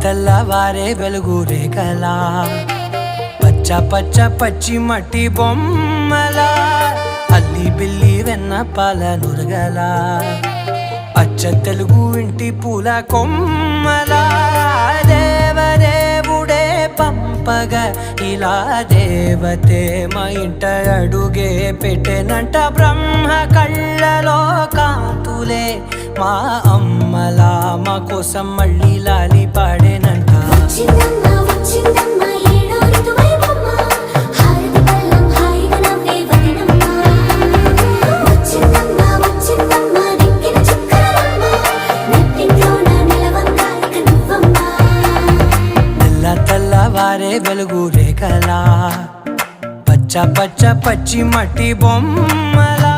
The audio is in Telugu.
తెల్లవారే వెలుగు రేఖలా పచ్చ పచ్చ పచ్చి మట్టి బొమ్మలా అల్లి బిల్లి వెన్న పాల నురగలా అచ్చ తెలుగు ఇంటి పూల కొమ్మలా దేవదేవుడే పంపగా ఇలా దేవతే మా ఇంట అడుగే పెట్టెనంట బ్రహ్మ కళ్ళలో కాంతులే మా అమ్మలా మా కోసం మళ్ళీ లాలి పాడేనంట తెల్లవారే వెలుగు రేఖలా పచ్చ పచ్చ పచ్చి మట్టి బొమ్మలా